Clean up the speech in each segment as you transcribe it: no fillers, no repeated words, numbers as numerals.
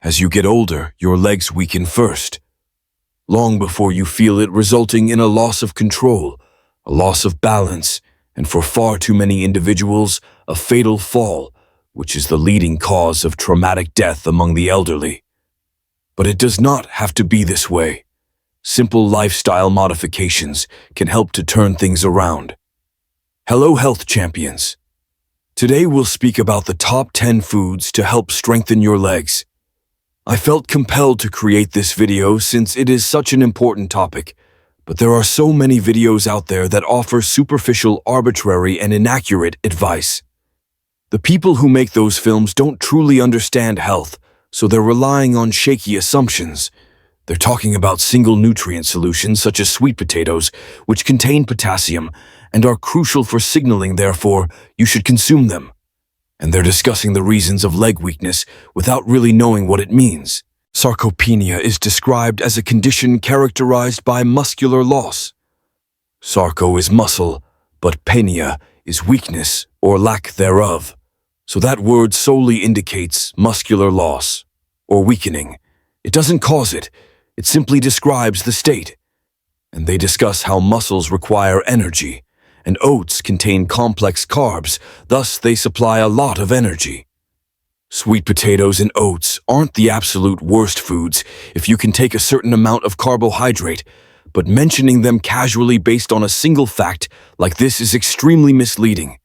As you get older, your legs weaken first, long before you feel it, resulting in a loss of control, a loss of balance, and for far too many individuals, a fatal fall, which is the leading cause of traumatic death among the elderly. But it does not have to be this way. Simple lifestyle modifications can help to turn things around. Hello, health champions. Today we'll speak about the top 10 foods to help strengthen your legs. I felt compelled to create this video since it is such an important topic, but there are so many videos out there that offer superficial, arbitrary, and inaccurate advice. The people who make those films don't truly understand health, so they're relying on shaky assumptions. They're talking about single nutrient solutions such as sweet potatoes, which contain potassium and are crucial for signaling, therefore, you should consume them. And they're discussing the reasons of leg weakness without really knowing what it means. Sarcopenia is described as a condition characterized by muscular loss. Sarco is muscle, but penia is weakness or lack thereof. So that word solely indicates muscular loss or weakening. It doesn't cause it, it simply describes the state. And they discuss how muscles require energy, and oats contain complex carbs, thus they supply a lot of energy. Sweet potatoes and oats aren't the absolute worst foods if you can take a certain amount of carbohydrate, but mentioning them casually based on a single fact like this is extremely misleading.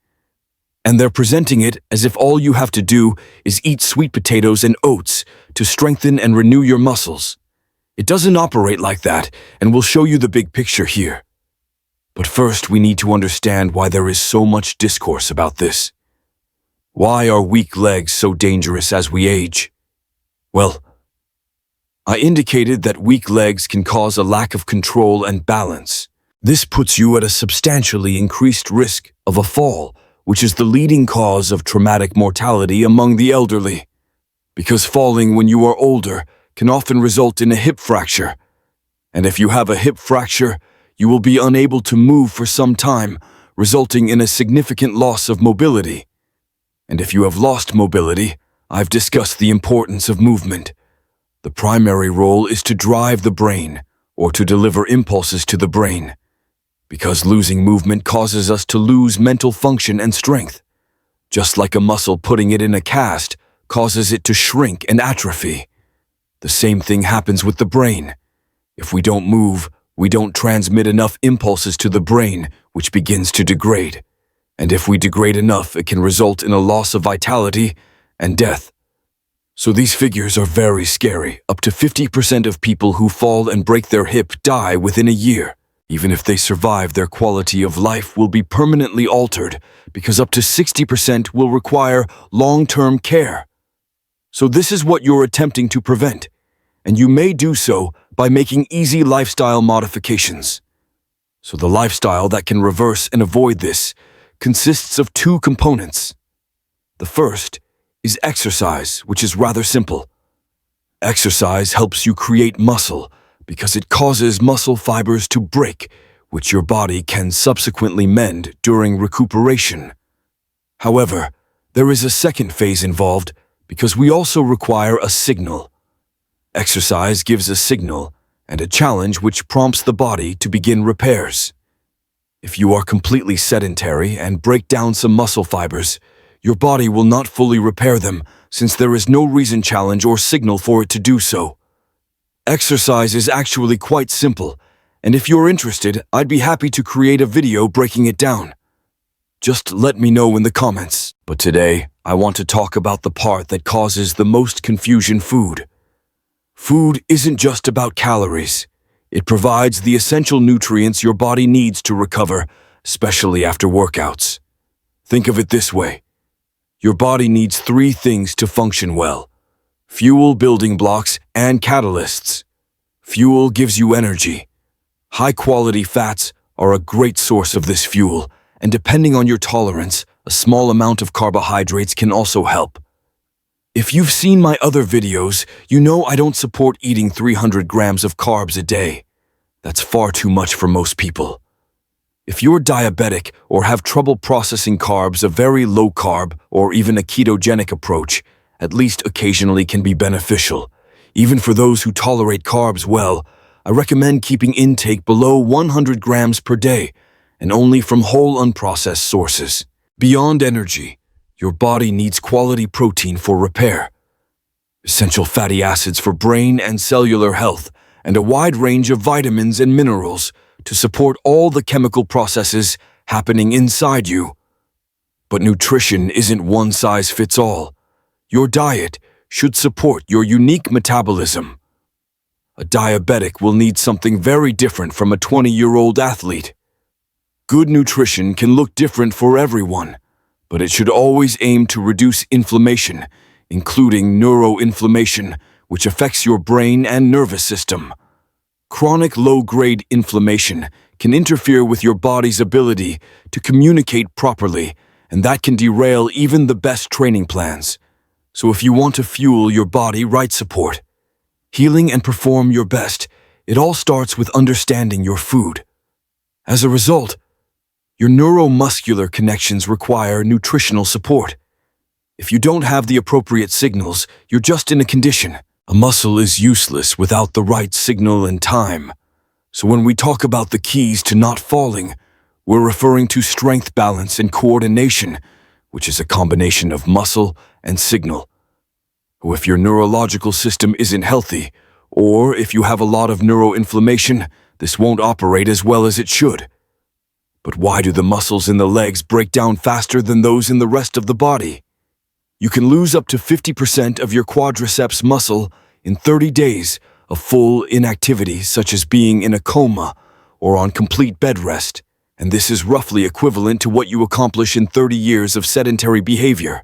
And they're presenting it as if all you have to do is eat sweet potatoes and oats to strengthen and renew your muscles. It doesn't operate like that, and we'll show you the big picture here. But first, we need to understand why there is so much discourse about this. Why are weak legs so dangerous as we age? Well, I indicated that weak legs can cause a lack of control and balance. This puts you at a substantially increased risk of a fall, which is the leading cause of traumatic mortality among the elderly. Because falling when you are older can often result in a hip fracture. And if you have a hip fracture, you will be unable to move for some time, resulting in a significant loss of mobility. And if you have lost mobility, I've discussed the importance of movement. The primary role is to drive the brain, or to deliver impulses to the brain. Because losing movement causes us to lose mental function and strength. Just like a muscle putting it in a cast causes it to shrink and atrophy. The same thing happens with the brain. If we don't move, we don't transmit enough impulses to the brain, which begins to degrade. And if we degrade enough, it can result in a loss of vitality and death. So these figures are very scary. Up to 50% of people who fall and break their hip die within a year. Even if they survive, their quality of life will be permanently altered because up to 60% will require long-term care. So this is what you're attempting to prevent, and you may do so by making easy lifestyle modifications. So the lifestyle that can reverse and avoid this consists of two components. The first is exercise, which is rather simple. Exercise helps you create muscle because it causes muscle fibers to break, which your body can subsequently mend during recuperation. However, there is a second phase involved because we also require a signal. Exercise gives a signal and a challenge which prompts the body to begin repairs. If you are completely sedentary and break down some muscle fibers, your body will not fully repair them since there is no reason, challenge, or signal for it to do so. Exercise is actually quite simple, and if you're interested, I'd be happy to create a video breaking it down. Just let me know in the comments. But today, I want to talk about the part that causes the most confusion: food. Food isn't just about calories. It provides the essential nutrients your body needs to recover, especially after workouts. Think of it this way. Your body needs three things to function well: fuel, building blocks, and catalysts. Fuel gives you energy. High-quality fats are a great source of this fuel, and depending on your tolerance, a small amount of carbohydrates can also help. If you've seen my other videos, you know I don't support eating 300 grams of carbs a day. That's far too much for most people. If you're diabetic or have trouble processing carbs, a very low-carb or even a ketogenic approach, at least occasionally, can be beneficial. Even for those who tolerate carbs well, I recommend keeping intake below 100 grams per day and only from whole unprocessed sources. Beyond energy, your body needs quality protein for repair, essential fatty acids for brain and cellular health, and a wide range of vitamins and minerals to support all the chemical processes happening inside you. But nutrition isn't one size fits all. Your diet should support your unique metabolism. A diabetic will need something very different from a 20-year-old athlete. Good nutrition can look different for everyone, but it should always aim to reduce inflammation, including neuroinflammation, which affects your brain and nervous system. Chronic low-grade inflammation can interfere with your body's ability to communicate properly, and that can derail even the best training plans. So if you want to fuel your body right support, healing and perform your best, it all starts with understanding your food. As a result, your neuromuscular connections require nutritional support. If you don't have the appropriate signals, you're just in a condition. A muscle is useless without the right signal and time. So when we talk about the keys to not falling, we're referring to strength, balance, and coordination, which is a combination of muscle and signal. If your neurological system isn't healthy, or if you have a lot of neuroinflammation, this won't operate as well as it should. But why do the muscles in the legs break down faster than those in the rest of the body? You can lose up to 50% of your quadriceps muscle in 30 days of full inactivity, such as being in a coma or on complete bed rest, and this is roughly equivalent to what you accomplish in 30 years of sedentary behavior.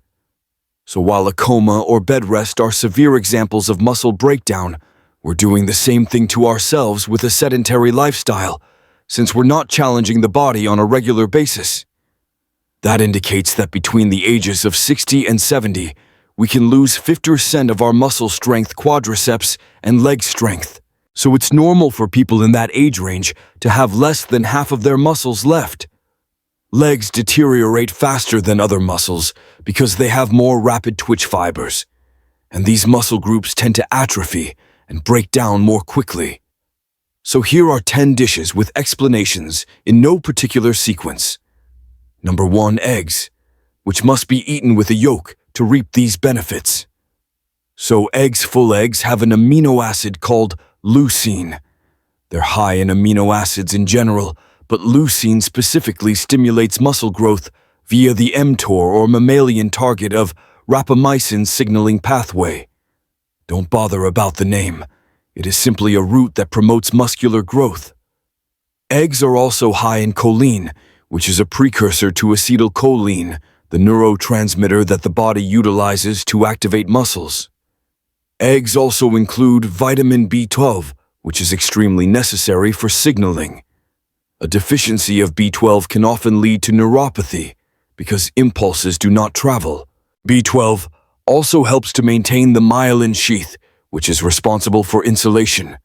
So while a coma or bed rest are severe examples of muscle breakdown, we're doing the same thing to ourselves with a sedentary lifestyle, since we're not challenging the body on a regular basis. That indicates that between the ages of 60 and 70, we can lose 50% of our muscle strength, quadriceps, and leg strength. So it's normal for people in that age range to have less than half of their muscles left. Legs deteriorate faster than other muscles because they have more rapid twitch fibers, and these muscle groups tend to atrophy and break down more quickly. So here are 10 dishes with explanations in no particular sequence. Number 1, eggs, which must be eaten with a yolk to reap these benefits. So full eggs have an amino acid called leucine. They're high in amino acids in general, but leucine specifically stimulates muscle growth via the mTOR or mammalian target of rapamycin signaling pathway. Don't bother about the name. It is simply a route that promotes muscular growth. Eggs are also high in choline, which is a precursor to acetylcholine, the neurotransmitter that the body utilizes to activate muscles. Eggs also include vitamin B12, which is extremely necessary for signaling. A deficiency of B12 can often lead to neuropathy because impulses do not travel. B12 also helps to maintain the myelin sheath, which is responsible for insulation.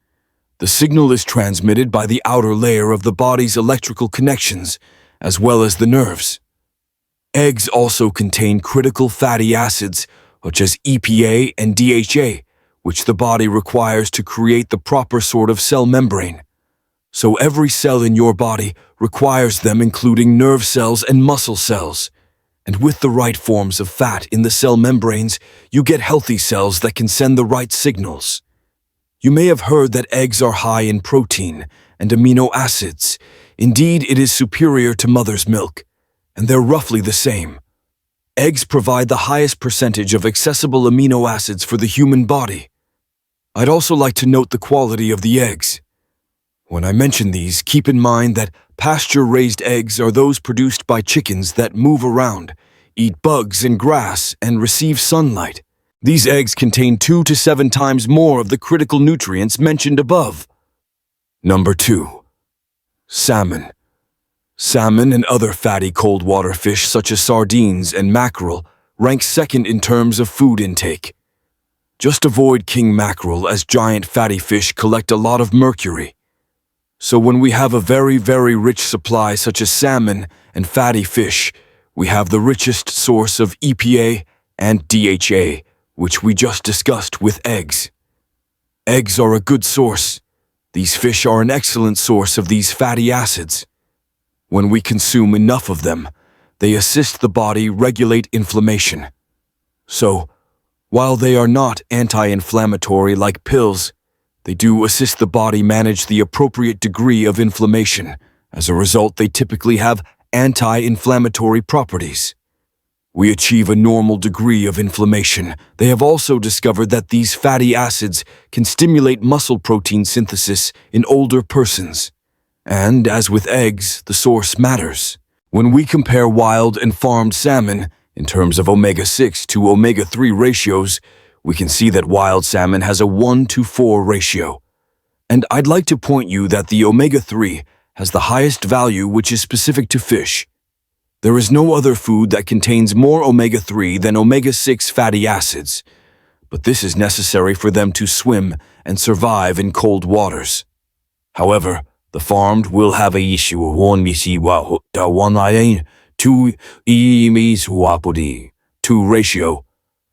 The signal is transmitted by the outer layer of the body's electrical connections, as well as the nerves. Eggs also contain critical fatty acids, such as EPA and DHA, which the body requires to create the proper sort of cell membrane. So every cell in your body requires them, including nerve cells and muscle cells. And with the right forms of fat in the cell membranes, you get healthy cells that can send the right signals. You may have heard that eggs are high in protein and amino acids. Indeed, it is superior to mother's milk, and they're roughly the same. Eggs provide the highest percentage of accessible amino acids for the human body. I'd also like to note the quality of the eggs. When I mention these, keep in mind that pasture-raised eggs are those produced by chickens that move around, eat bugs and grass, and receive sunlight. These eggs contain 2 to 7 times more of the critical nutrients mentioned above. Number 2. Salmon. Salmon and other fatty cold water fish such as sardines and mackerel rank second in terms of food intake. Just avoid king mackerel, as giant fatty fish collect a lot of mercury. So when we have a very, very rich supply such as salmon and fatty fish, we have the richest source of EPA and DHA, which we just discussed with eggs. Eggs are a good source. These fish are an excellent source of these fatty acids. When we consume enough of them, they assist the body regulate inflammation. So, while they are not anti-inflammatory like pills, they do assist the body manage the appropriate degree of inflammation. As a result, they typically have anti-inflammatory properties. We achieve a normal degree of inflammation. They have also discovered that these fatty acids can stimulate muscle protein synthesis in older persons. And, as with eggs, the source matters. When we compare wild and farmed salmon, in terms of omega-6 to omega-3 ratios, we can see that wild salmon has a 1:4 ratio. And I'd like to point you that the omega-3 has the highest value, which is specific to fish. There is no other food that contains more omega-3 than omega-6 fatty acids, but this is necessary for them to swim and survive in cold waters. However, the farmed will have a issue of 2 ratio.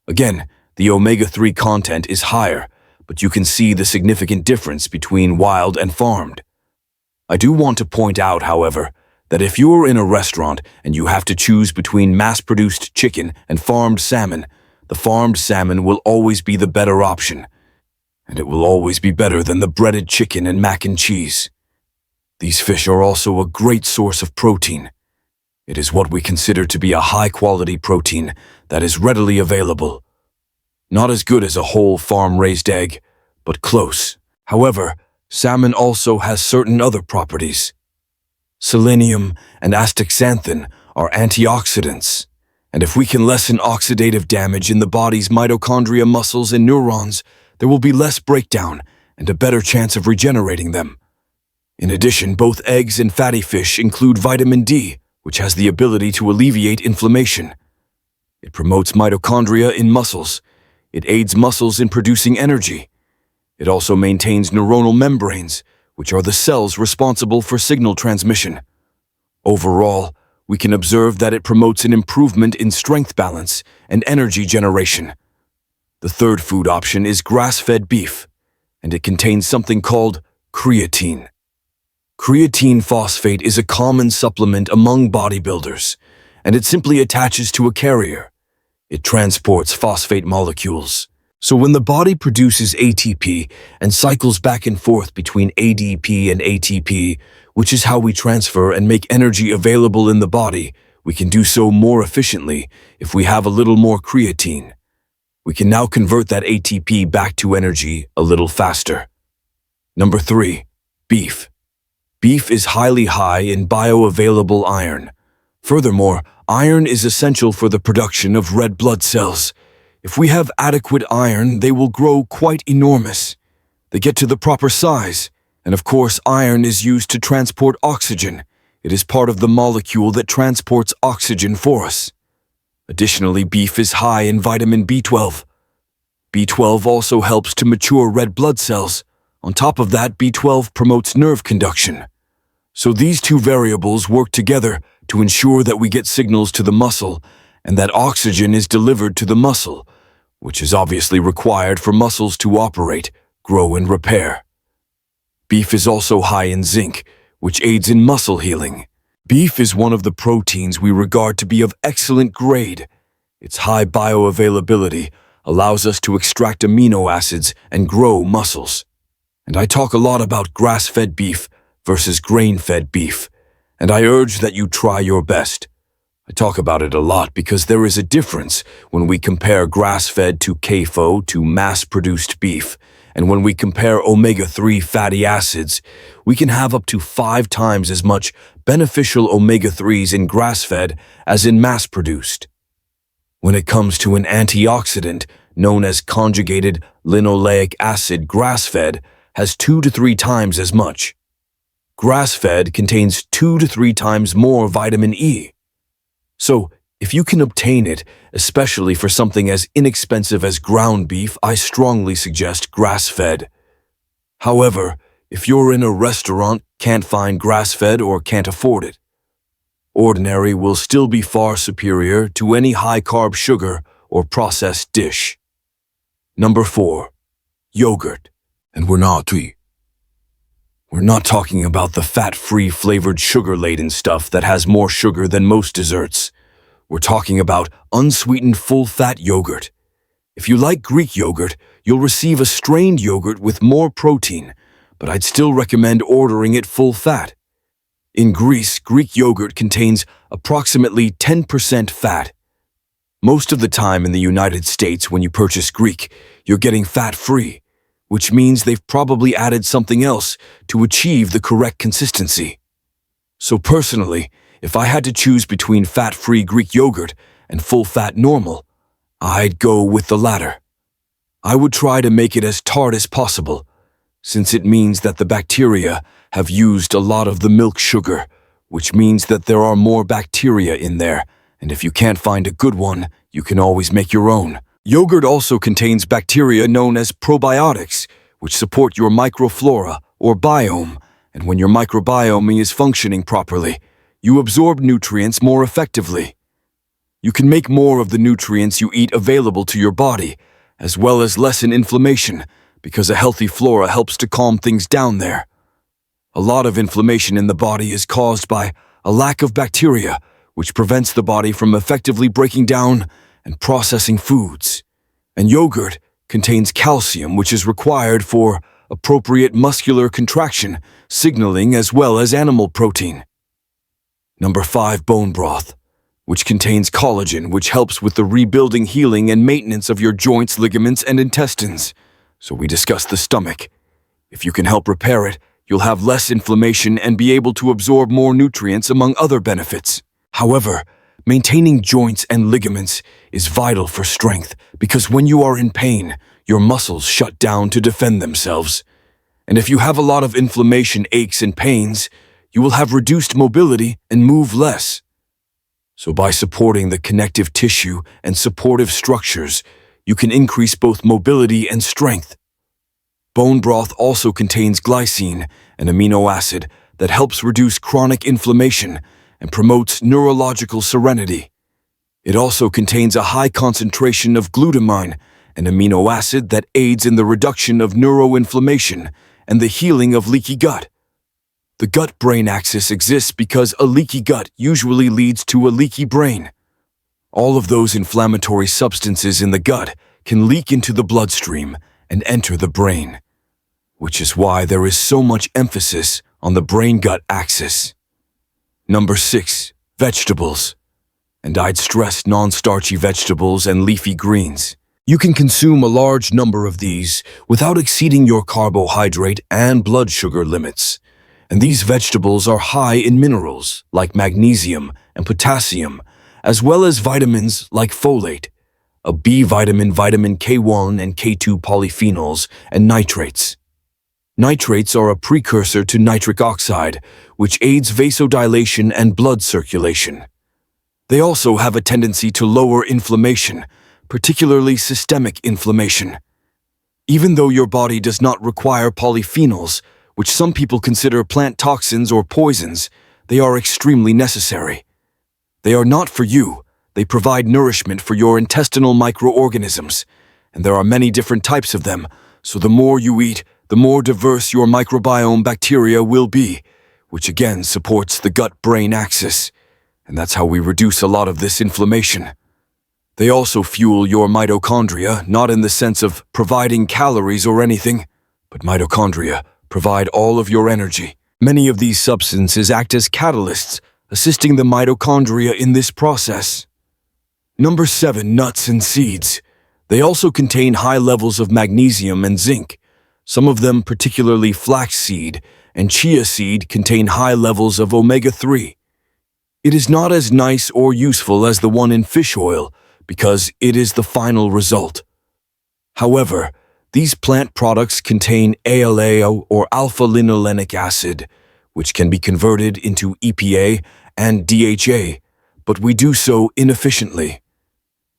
Again, the omega-3 content is higher, but you can see the significant difference between wild and farmed. I do want to point out, however, that if you're in a restaurant and you have to choose between mass-produced chicken and farmed salmon, the farmed salmon will always be the better option, and it will always be better than the breaded chicken and mac and cheese. These fish are also a great source of protein. It is what we consider to be a high-quality protein that is readily available. Not as good as a whole farm-raised egg, but close. However, salmon also has certain other properties. Selenium and astaxanthin are antioxidants, and if we can lessen oxidative damage in the body's mitochondria, muscles, and neurons, there will be less breakdown and a better chance of regenerating them. In addition, both eggs and fatty fish include vitamin D, which has the ability to alleviate inflammation. It promotes mitochondria in muscles. It aids muscles in producing energy. It also maintains neuronal membranes, which are the cells responsible for signal transmission. Overall, we can observe that it promotes an improvement in strength balance and energy generation. The third food option is grass-fed beef, and it contains something called creatine. Creatine phosphate is a common supplement among bodybuilders, and it simply attaches to a carrier. It transports phosphate molecules. So when the body produces ATP and cycles back and forth between ADP and ATP, which is how we transfer and make energy available in the body, we can do so more efficiently if we have a little more creatine. We can now convert that ATP back to energy a little faster. Number 3, beef. Beef is highly high in bioavailable iron. Furthermore, iron is essential for the production of red blood cells. If we have adequate iron, they will grow quite enormous. They get to the proper size. And of course, iron is used to transport oxygen. It is part of the molecule that transports oxygen for us. Additionally, beef is high in vitamin B12. B12 also helps to mature red blood cells. On top of that, B12 promotes nerve conduction. So these two variables work together to ensure that we get signals to the muscle and that oxygen is delivered to the muscle, which is obviously required for muscles to operate, grow, and repair. Beef is also high in zinc, which aids in muscle healing. Beef is one of the proteins we regard to be of excellent grade. Its high bioavailability allows us to extract amino acids and grow muscles. And I talk a lot about grass-fed beef versus grain-fed beef, and I urge that you try your best. I talk about it a lot because there is a difference when we compare grass-fed to CAFO to mass-produced beef, and when we compare omega-3 fatty acids, we can have up to 5 times as much beneficial omega-3s in grass-fed as in mass-produced. When it comes to an antioxidant known as conjugated linoleic acid, grass-fed has 2 to 3 times as much. Grass-fed contains 2 to 3 times more vitamin E. So, if you can obtain it, especially for something as inexpensive as ground beef, I strongly suggest grass-fed. However, if you're in a restaurant, can't find grass-fed, or can't afford it, ordinary will still be far superior to any high-carb sugar or processed dish. Number 4. Yogurt. And we're not talking about the fat-free flavored sugar-laden stuff that has more sugar than most desserts. We're talking about unsweetened full-fat yogurt. If you like Greek yogurt, you'll receive a strained yogurt with more protein, but I'd still recommend ordering it full-fat. In Greece, Greek yogurt contains approximately 10% fat. Most of the time in the United States, when you purchase Greek, you're getting fat-free, which means they've probably added something else to achieve the correct consistency. So personally, if I had to choose between fat-free Greek yogurt and full-fat normal, I'd go with the latter. I would try to make it as tart as possible, since it means that the bacteria have used a lot of the milk sugar, which means that there are more bacteria in there, and if you can't find a good one, you can always make your own. Yogurt also contains bacteria known as probiotics, which support your microflora or biome, and when your microbiome is functioning properly, you absorb nutrients more effectively. You can make more of the nutrients you eat available to your body, as well as lessen inflammation, because a healthy flora helps to calm things down there. A lot of inflammation in the body is caused by a lack of bacteria, which prevents the body from effectively breaking down and processing foods. And yogurt contains calcium, which is required for appropriate muscular contraction, signaling, as well as animal protein. Number 5, bone broth, which contains collagen, which helps with the rebuilding, healing, and maintenance of your joints, ligaments, and intestines. So we discussed the stomach. If you can help repair it, you'll have less inflammation and be able to absorb more nutrients, among other benefits. However, maintaining joints and ligaments is vital for strength because when you are in pain, your muscles shut down to defend themselves. And if you have a lot of inflammation, aches, and pains, you will have reduced mobility and move less. So by supporting the connective tissue and supportive structures, you can increase both mobility and strength. Bone broth also contains glycine, an amino acid that helps reduce chronic inflammation and promotes neurological serenity. It also contains a high concentration of glutamine, an amino acid that aids in the reduction of neuroinflammation and the healing of leaky gut. The gut-brain axis exists because a leaky gut usually leads to a leaky brain. All of those inflammatory substances in the gut can leak into the bloodstream and enter the brain, which is why there is so much emphasis on the brain-gut axis. Number 6, vegetables. And I'd stress non-starchy vegetables and leafy greens. You can consume a large number of these without exceeding your carbohydrate and blood sugar limits. And these vegetables are high in minerals like magnesium and potassium, as well as vitamins like folate, a B vitamin, vitamin K1 and K2 polyphenols, and nitrates. Nitrates are a precursor to nitric oxide, which aids vasodilation and blood circulation. They also have a tendency to lower inflammation, particularly systemic inflammation. Even though your body does not require polyphenols, which some people consider plant toxins or poisons, they are extremely necessary. They are not for you. They provide nourishment for your intestinal microorganisms, and there are many different types of them, so the more you eat, the more diverse your microbiome bacteria will be, which again supports the gut-brain axis, and that's how we reduce a lot of this inflammation. They also fuel your mitochondria, not in the sense of providing calories or anything, but mitochondria provide all of your energy. Many of these substances act as catalysts, assisting the mitochondria in this process. Number 7, nuts and seeds. They also contain high levels of magnesium and zinc. Some of them, particularly flaxseed and chia seed, contain high levels of omega-3. It is not as nice or useful as the one in fish oil because it is the final result. However, these plant products contain ALA or alpha-linolenic acid, which can be converted into EPA and DHA, but we do so inefficiently.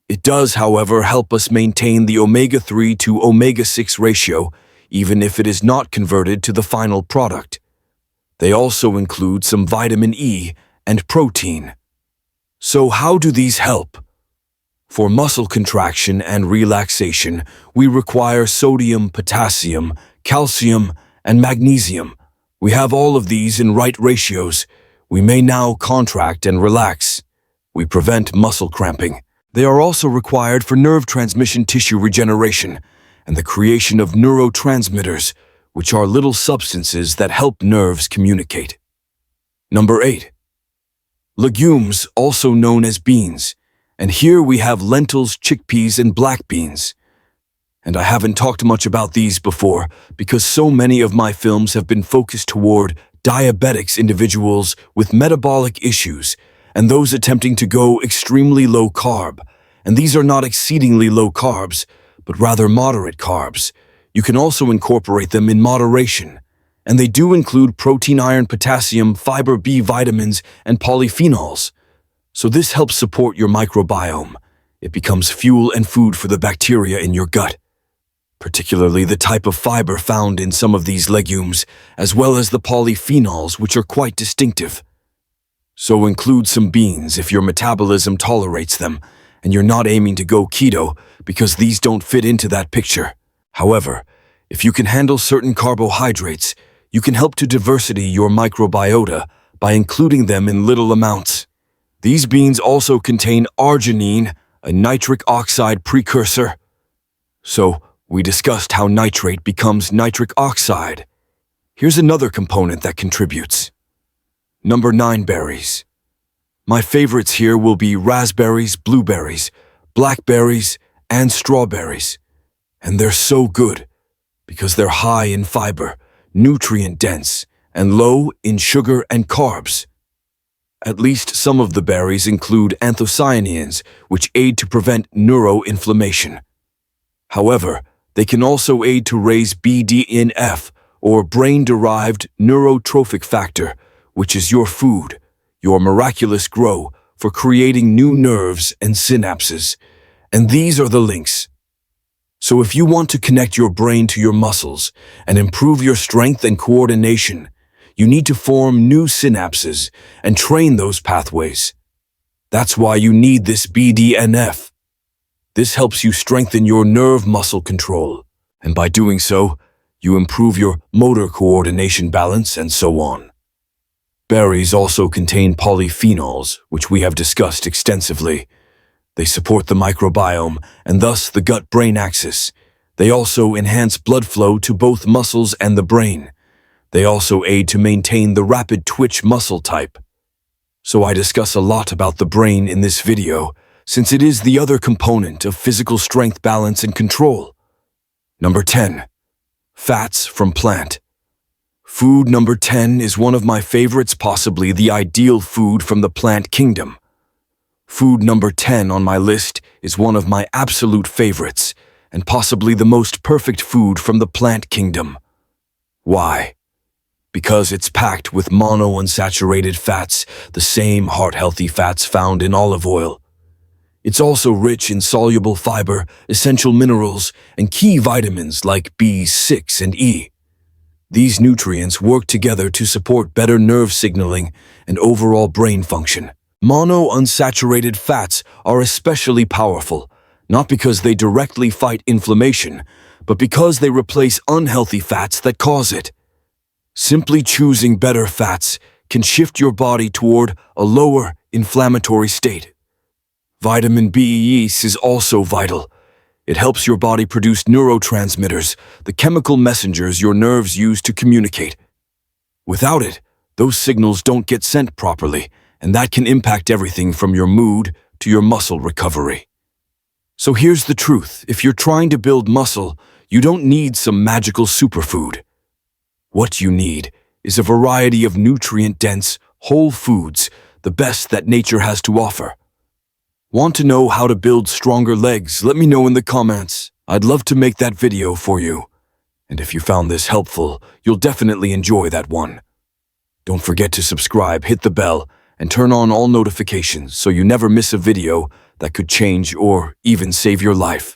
It does, however, help us maintain the omega-3 to omega-6 ratio, even if it is not converted to the final product. They also include some vitamin E and protein. So how do these help? For muscle contraction and relaxation, we require sodium, potassium, calcium, and magnesium. We have all of these in right ratios. We may now contract and relax. We prevent muscle cramping. They are also required for nerve transmission tissue regeneration and the creation of neurotransmitters, which are little substances that help nerves communicate. Number 8. Legumes, also known as beans. And here we have lentils, chickpeas, and black beans. And I haven't talked much about these before because so many of my films have been focused toward diabetics, individuals with metabolic issues, and those attempting to go extremely low carb. And these are not exceedingly low carbs, but rather moderate carbs. You can also incorporate them in moderation. And they do include protein, iron, potassium, fiber, B vitamins, and polyphenols. So this helps support your microbiome. It becomes fuel and food for the bacteria in your gut, particularly the type of fiber found in some of these legumes, as well as the polyphenols, which are quite distinctive. So include some beans if your metabolism tolerates them, and you're not aiming to go keto because these don't fit into that picture. However, if you can handle certain carbohydrates, you can help to diversify your microbiota by including them in little amounts. These beans also contain arginine, a nitric oxide precursor. So, we discussed how nitrate becomes nitric oxide. Here's another component that contributes. Number 9, berries. My favorites here will be raspberries, blueberries, blackberries, and strawberries. And they're so good because they're high in fiber, nutrient-dense, and low in sugar and carbs. At least some of the berries include anthocyanins, which aid to prevent neuroinflammation. However, they can also aid to raise BDNF, or brain-derived neurotrophic factor, which is your food, your miraculous grow for creating new nerves and synapses. And these are the links. So if you want to connect your brain to your muscles and improve your strength and coordination, you need to form new synapses and train those pathways. That's why you need this BDNF. This helps you strengthen your nerve muscle control, and by doing so, you improve your motor coordination, balance, and so on. Berries also contain polyphenols, which we have discussed extensively. They support the microbiome and thus the gut-brain axis. They also enhance blood flow to both muscles and the brain. They also aid to maintain the rapid twitch muscle type. So I discuss a lot about the brain in this video, since it is the other component of physical strength, balance, and control. Number 10. Fats from plant. Food number 10 is one of my favorites, possibly the ideal food from the plant kingdom. Food number 10 on my list is one of my absolute favorites, and possibly the most perfect food from the plant kingdom. Why? Because it's packed with monounsaturated fats, the same heart-healthy fats found in olive oil. It's also rich in soluble fiber, essential minerals, and key vitamins like B6 and E. These nutrients work together to support better nerve signaling and overall brain function. Monounsaturated fats are especially powerful, not because they directly fight inflammation, but because they replace unhealthy fats that cause it. Simply choosing better fats can shift your body toward a lower inflammatory state. Vitamin B is also vital. It helps your body produce neurotransmitters, the chemical messengers your nerves use to communicate. Without it, those signals don't get sent properly, and that can impact everything from your mood to your muscle recovery. So here's the truth. If you're trying to build muscle, you don't need some magical superfood. What you need is a variety of nutrient-dense, whole foods, the best that nature has to offer. Want to know how to build stronger legs? Let me know in the comments. I'd love to make that video for you. And if you found this helpful, you'll definitely enjoy that one. Don't forget to subscribe, hit the bell, and turn on all notifications so you never miss a video that could change or even save your life.